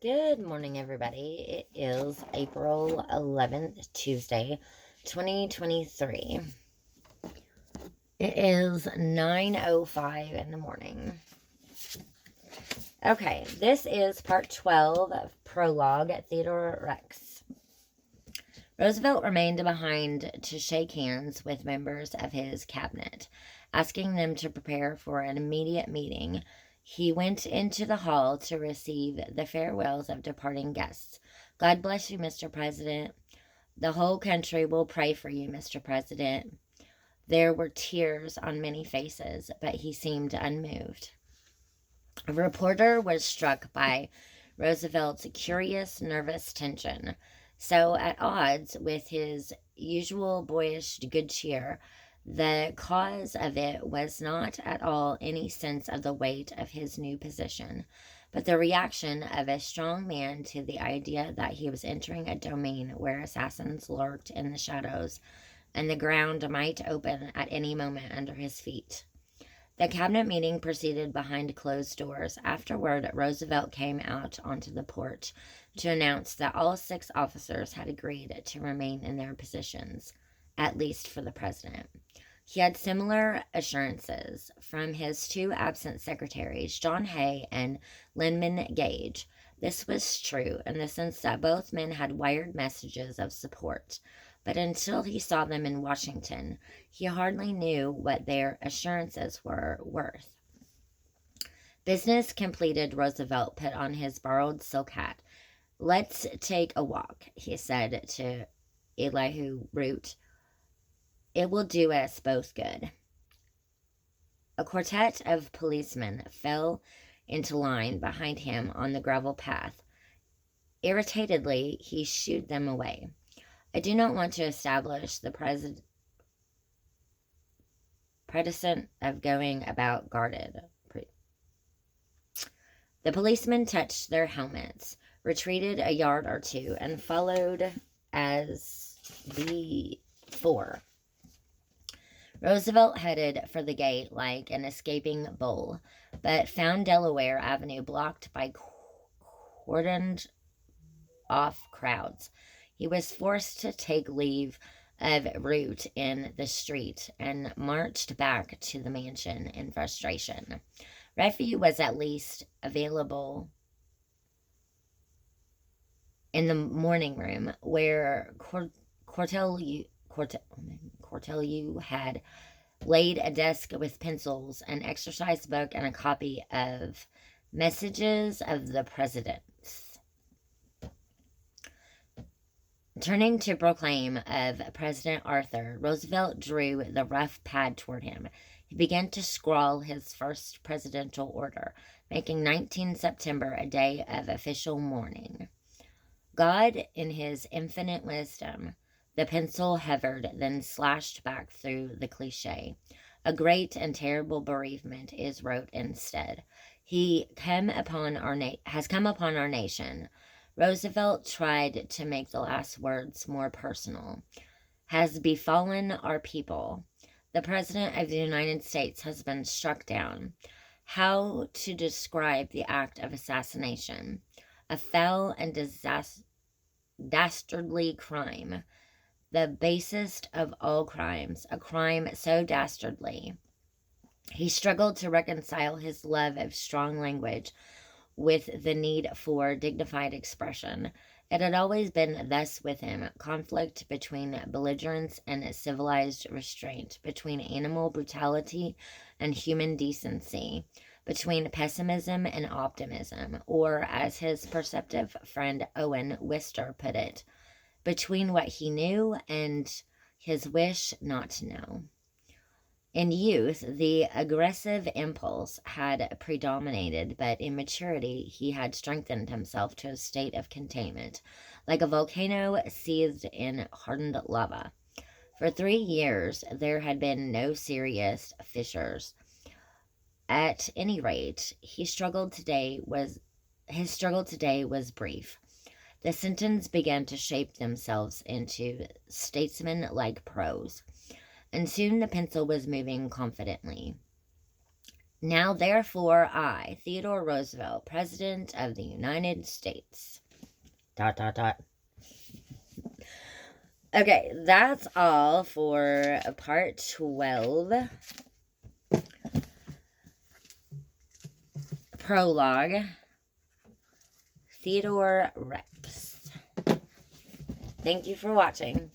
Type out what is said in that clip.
Good morning, everybody. It is April 11th, Tuesday, 2023. It is 9:05 in the morning. Okay, this is part 12 of Prologue at Theodore Rex. Roosevelt remained behind to shake hands with members of his cabinet, asking them to prepare for an immediate meeting. He went into the hall to receive the farewells of departing guests. God bless you, Mr. President. The whole country will pray for you, Mr. President. There were tears on many faces, but he seemed unmoved. A reporter was struck by Roosevelt's curious, nervous tension. So, at odds with his usual boyish good cheer, the cause of it was not at all any sense of the weight of his new position, but the reaction of a strong man to the idea that he was entering a domain where assassins lurked in the shadows and the ground might open at any moment under his feet. The cabinet meeting proceeded behind closed doors. Afterward, Roosevelt came out onto the porch to announce that all 6 officers had agreed to remain in their positions, at least for the president. He had similar assurances from his 2 absent secretaries, John Hay and Lyman Gage. This was true in the sense that both men had wired messages of support, but until he saw them in Washington, he hardly knew what their assurances were worth. Business completed, Roosevelt put on his borrowed silk hat. "Let's take a walk," he said to Elihu Root. "It will do us both good." A quartet of policemen fell into line behind him on the gravel path. Irritatedly, he shooed them away. "I do not want to establish the precedent of going about guarded." The policemen touched their helmets, retreated a yard or two, and followed as before. Roosevelt headed for the gate like an escaping bull, but found Delaware Avenue blocked by cordoned off crowds. He was forced to take leave of Root in the street and marched back to the mansion in frustration. Refuge was at least available in the morning room, where Cortelyou had laid a desk with pencils, an exercise book, and a copy of Messages of the Presidents. Turning to proclaim of President Arthur, Roosevelt drew the rough pad toward him. He began to scrawl his first presidential order, making 19 September a day of official mourning. God, in his infinite wisdom, the pencil hovered, then slashed back through the cliche. "A great and terrible bereavement," is wrote instead. Has come upon our nation. Roosevelt tried to make the last words more personal. "Has befallen our people. The President of the United States has been struck down." How to describe the act of assassination? A foul and dastardly crime. The basest of all crimes, a crime so dastardly. He struggled to reconcile his love of strong language with the need for dignified expression. It had always been thus with him: conflict between belligerence and civilized restraint, between animal brutality and human decency, between pessimism and optimism, or, as his perceptive friend Owen Wister put it, between what he knew and his wish not to know. In youth, the aggressive impulse had predominated, but in maturity he had strengthened himself to a state of containment, like a volcano seethed in hardened lava. For 3 years there had been no serious fissures. At any rate, his struggle today was brief. The sentences began to shape themselves into statesman-like prose, and soon the pencil was moving confidently. Now, therefore, I, Theodore Roosevelt, President of the United States. ... Okay, that's all for part 12. Prologue. Theodore Rex. Thank you for watching.